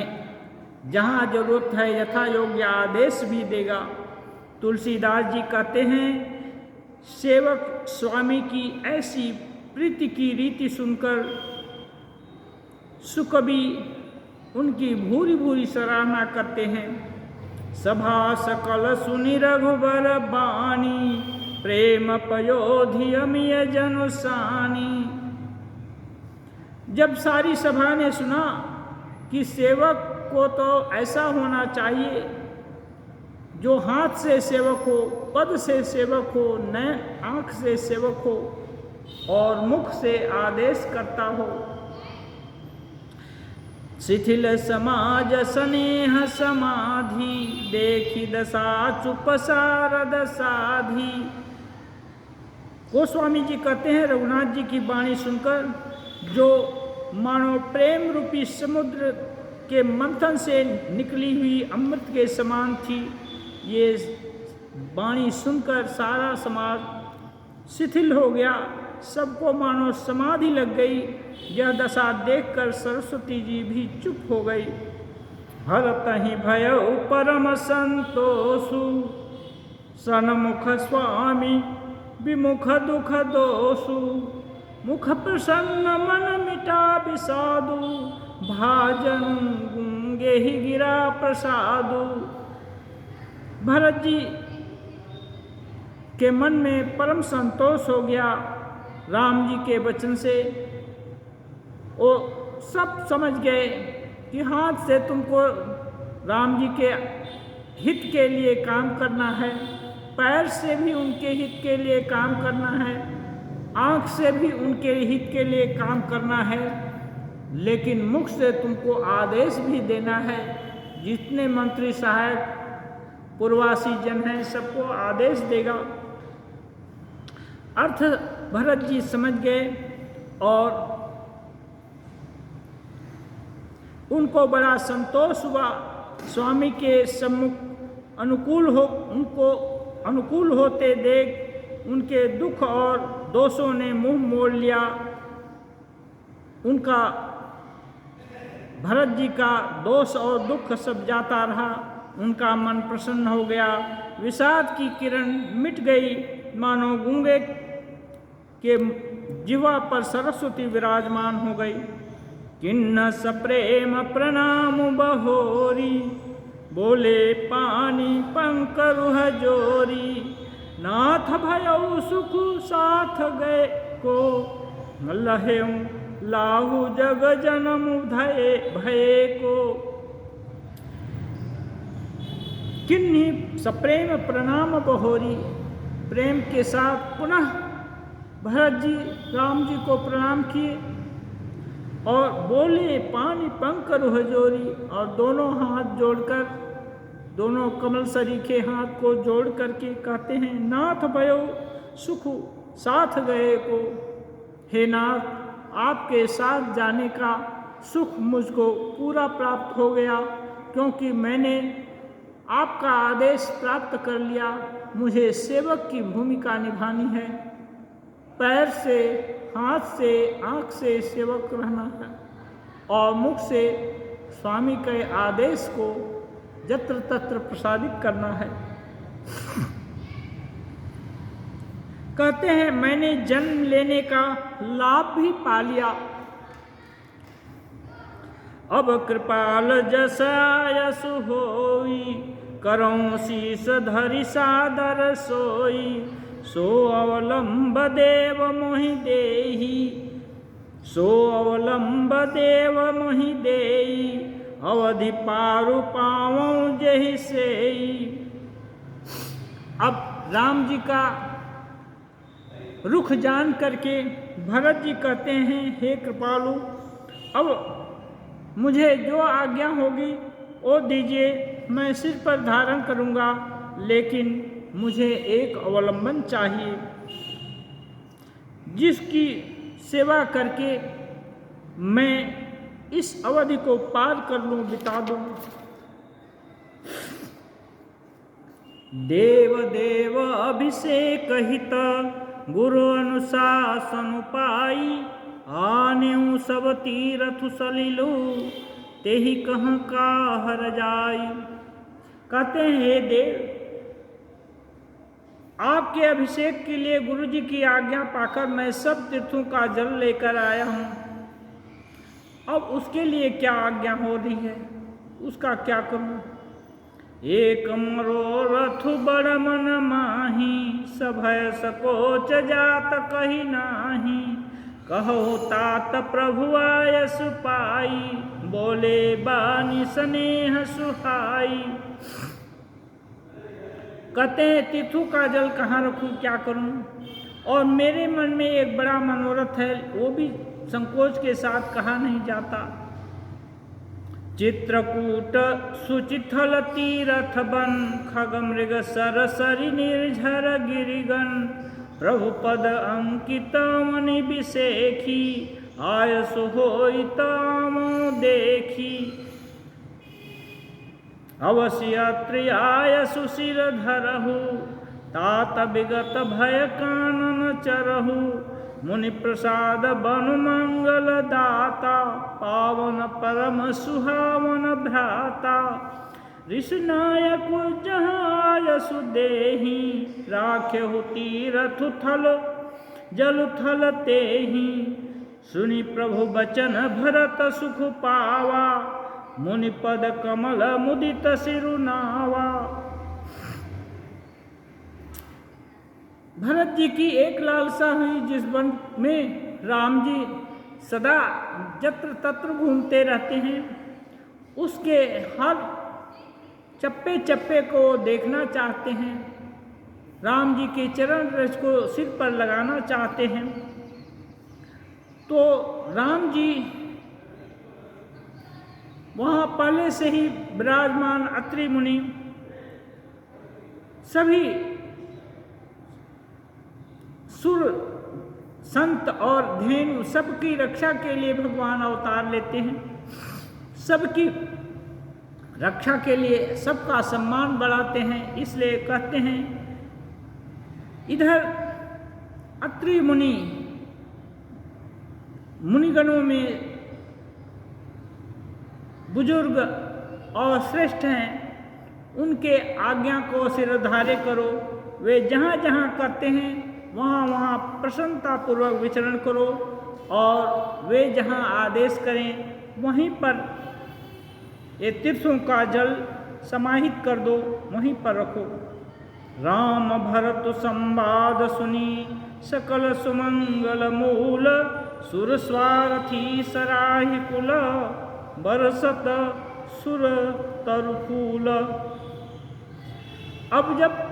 जहाँ जरूरत है यथा योग्य आदेश भी देगा। तुलसीदास जी कहते हैं, सेवक स्वामी की ऐसी प्रीति की रीति सुनकर सुकवि उनकी भूरी भूरी सराहना करते हैं। सभा सकल सुनि रघुबर बानी, प्रेम पयोधि अमिय जनुसानी। जब सारी सभा ने सुना कि सेवक को तो ऐसा होना चाहिए जो हाथ से सेवक हो, पद से सेवक हो, नैन आँख से सेवक हो और मुख से आदेश करता हो। शिथिल समाज स्नेह समाधि, देखी दशा चुप सारद साधी। गोस्वामी जी कहते हैं, रघुनाथ जी की वाणी सुनकर जो मानो प्रेम रूपी समुद्र के मंथन से निकली हुई अमृत के समान थी, ये वाणी सुनकर सारा समाज शिथिल हो गया, सबको मानो समाधि लग गई। यह दशा देखकर सरस्वती जी भी चुप हो गई। हरतहि भयउ परम संतोषु, सन्मुख स्वामी विमुख दुख दोषु। मुख प्रसन्न मन मिटा विषादु, भाजन गुंगे ही गिरा प्रसादु। भरत जी के मन में परम संतोष हो गया राम जी के वचन से। वो सब समझ गए कि हाथ से तुमको राम जी के हित के लिए काम करना है, पैर से भी उनके हित के लिए काम करना है, आँख से भी उनके हित के लिए काम करना है, लेकिन मुख से तुमको आदेश भी देना है। जितने मंत्री सहायक पूर्वासी जन हैं सबको आदेश देगा। अर्थ भरत जी समझ गए और उनको बड़ा संतोष हुआ। स्वामी के सम्मुख उनको अनुकूल होते देख उनके दुख और दोषों ने मुंह मोड़ लिया। उनका भरत जी का दोष और दुख सब जाता रहा, उनका मन प्रसन्न हो गया। विषाद की किरण मिट गई, मानो गूंगे के जिह्वा पर सरस्वती विराजमान हो गई। किन्न सप्रेम प्रणाम बहोरी, बोले पानी पंकरुह जोरी। नाथ भयउ सुख साथ गए को, लहेऊ लाहु जग जनम भये को। किन्हीं सप्रेम प्रणाम बहोरी, प्रेम के साथ पुनः भरत जी राम जी को प्रणाम किए और बोले पानी पंकरुह जोरी। और दोनों हाथ जोड़कर, दोनों कमल सरीखे हाथ को जोड़ करके कहते हैं, नाथ भयो सुख साथ गए को। हे नाथ, आपके साथ जाने का सुख मुझको पूरा प्राप्त हो गया, क्योंकि मैंने आपका आदेश प्राप्त कर लिया। मुझे सेवक की भूमिका निभानी है, पैर से, हाथ से, आँख से सेवक रहना है और मुख से स्वामी के आदेश को जत्र तत्र प्रसादित करना है। कहते हैं, मैंने जन्म लेने का लाभ भी पा लिया। अब कृपाल जस आयसु होई, करऊं शीस धरि सादर सोई। सो अवलंब देव मोहि देहि, सो अवलंब देव मोहि देहि। अवधि पारु पावऊं जहि सेई। अब राम जी का रुख जान करके भरत जी कहते हैं, हे कृपालु, अब मुझे जो आज्ञा होगी वो दीजिए, मैं सिर पर धारण करूँगा, लेकिन मुझे एक अवलंबन चाहिए जिसकी सेवा करके मैं इस अवधि को पार कर लूं, बिता दूं। देव देव अभिषेक हित, गुरु अनुशासन पाई। आनेऊ सब तीरथ सलिलु, ते ही कहाँ का हर जाई। कहते हैं हे देव, आपके अभिषेक के लिए गुरु जी की आज्ञा पाकर मैं सब तीर्थों का जल लेकर आया हूँ। अब उसके लिए क्या आज्ञा हो रही है, उसका क्या करूँ। एक मनोरथ बड़ मन माही, सभय सकोच जात कही नाही। कहो तात प्रभु आयस पाई, बोले बानी स्नेह सुहाई। कहते हैं तीर्थों का जल कहाँ रखूं, क्या करूं। और मेरे मन में एक बड़ा मनोरथ है, वो भी संकोच के साथ कहा नहीं जाता। चित्रकूट सुचिथल तीरथ बन, खग मृग सरसरि निर्झर गिरिगन। प्रभु पद अंकित मनि बिसेखी, आयस होई तामो देखी। अवश्य अत्रि आयसु सिर धरहु, तात विगत भय कानन चरहु। मुनि प्रसाद बनु मंगल दाता, पावन परम सुहावन भ्राता। ऋषिनायक जहाँ आयसु देहि, राखेहु तीरथ थल जल थल तेहि। सुनि प्रभु बचन भरत सुख पावा, मुनि पद कमल मुदित सिरुनावा। भरत जी की एक लालसा हुई, जिस वन में राम जी सदा जत्र तत्र घूमते रहते हैं, उसके हर चप्पे चप्पे को देखना चाहते हैं। राम जी के चरण रज को सिर पर लगाना चाहते हैं। तो राम जी वहाँ पहले से ही विराजमान अत्रि मुनि सभी सुर संत और धेनु सबकी रक्षा के लिए भगवान अवतार लेते हैं। सबकी रक्षा के लिए सबका सम्मान बढ़ाते हैं। इसलिए कहते हैं, इधर अत्रि मुनि मुनिगणों में बुजुर्ग और श्रेष्ठ हैं, उनके आज्ञा को सिरधार्य करो। वे जहाँ जहाँ करते हैं वहाँ वहाँ प्रसन्नतापूर्वक विचरण करो, और वे जहाँ आदेश करें वहीं पर ये तीर्थों का जल समाहित कर दो, वहीं पर रखो। राम भरत संवाद सुनी, सकल सुमंगल मूल। सुर स्वार्थी सराहि कुल, बरसत सुर तरुफूल। अब जब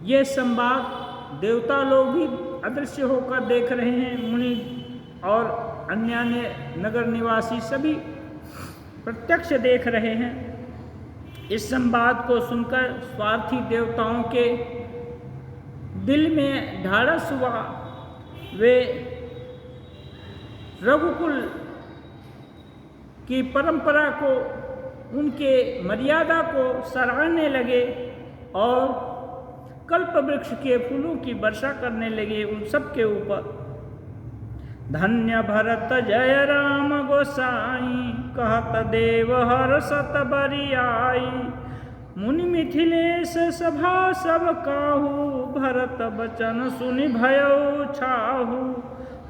ये संवाद देवता लोग भी अदृश्य होकर देख रहे हैं, मुनि और अन्य नगर निवासी सभी प्रत्यक्ष देख रहे हैं। इस संवाद को सुनकर स्वार्थी देवताओं के दिल में ढाढ़स हुआ। वे रघुकुल की परंपरा को, उनके मर्यादा को सराहने लगे और कल्प वृक्ष के फूलों की वर्षा करने लगे उन सब के ऊपर। धन्य भरत जय राम गोसाई, कहत देव हर्षत बरियाई। मुनि मिथिलेश सभा सब काहू, भरत बचन सुनि भयउ छाहू।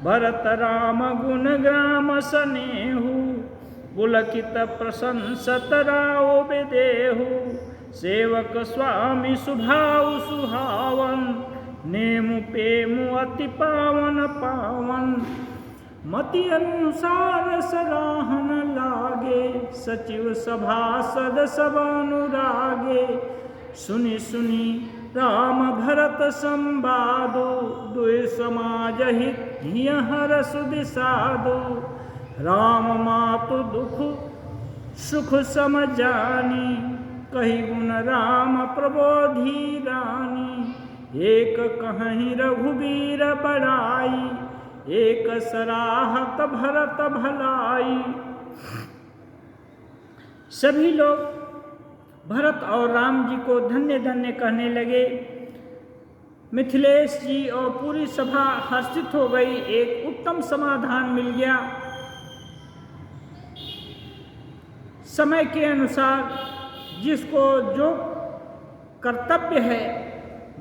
भरत राम गुण ग्राम सनेहू, पुलकित प्रशंसत राव बेदेहू। सेवक स्वामी सुभाव सुहावन, नेमु पेमु अति पावन पावन। मति अनुसार सराहन लागे, सचिव सभासद सब अनुरागे। सुनि सुनि राम भरत संवादो, दुई समाज हित हरस दिसादो। राम मातु दुख सुख सम जानी, कही गुण राम प्रबोधि रानी। एक कहीं रघुबीर बड़ाई, एक सराहत भरत भलाई। सभी लोग भरत और राम जी को धन्य धन्य कहने लगे। मिथिलेश जी और पूरी सभा हर्षित हो गई। एक उत्तम समाधान मिल गया। समय के अनुसार जिसको जो कर्तव्य है,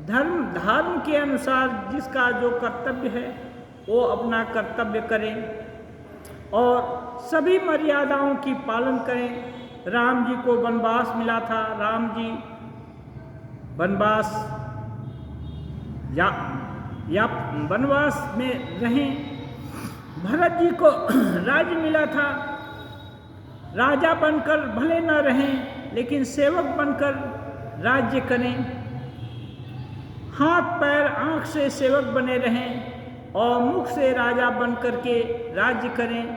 धर्म के अनुसार जिसका जो कर्तव्य है वो अपना कर्तव्य करें और सभी मर्यादाओं की पालन करें। राम जी को वनवास मिला था, राम जी वनवास या वनवास में रहें। भरत जी को राज्य मिला था, राजा बनकर भले न रहें लेकिन सेवक बनकर राज्य करें। हाथ पैर आँख से सेवक बने रहें और मुख से राजा बन कर के राज्य करें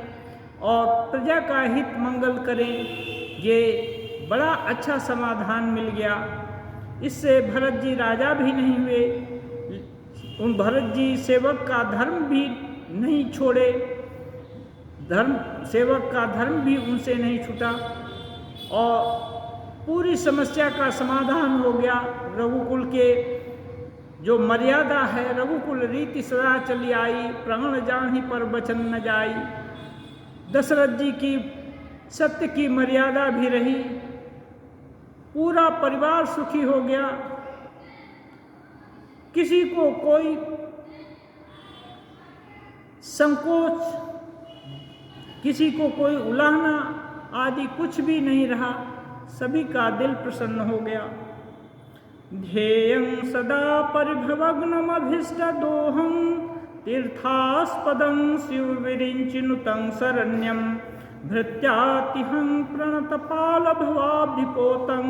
और प्रजा का हित मंगल करें। ये बड़ा अच्छा समाधान मिल गया। इससे भरत जी राजा भी नहीं हुए, उन भरत जी सेवक का धर्म भी नहीं छोड़े, सेवक का धर्म भी उनसे नहीं छूटा और पूरी समस्या का समाधान हो गया। रघुकुल के जो मर्यादा है, रघुकुल रीति सदा चली आई, प्राण जाहि पर वचन न जाई। दशरथ जी की सत्य की मर्यादा भी रही, पूरा परिवार सुखी हो गया। किसी को कोई संकोच, किसी को कोई उलाहना आदि कुछ भी नहीं रहा, सभी का दिल प्रसन्न हो गया। ध्येयं सदा परिभवग्नमभीष्टदोहं तीर्थास्पदं शिवविरिञ्चिनुतं शरण्यं भृत्यातिहं प्रणतपालभवाब्धिपोतं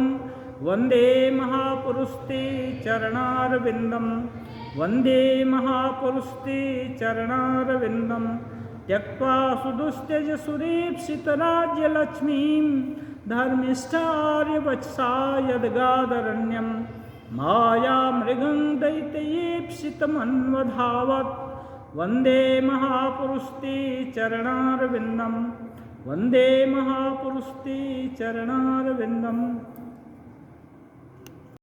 वन्दे महापुरुषते चरणारविन्दं वन्दे महापुरुषते चरणारविन्दं त्यक्त्वा सुदुस्त्यज सुरेप्सितराज्यलक्ष्मीं धर्मिष्ठार्यवचसा यद्गादरण्यं मायामृगं दैत्ययेप्सितमन्वधावत् वन्दे महापुरुषते चरणारविन्दं वन्दे महापुरुषते चरणारविन्दम्।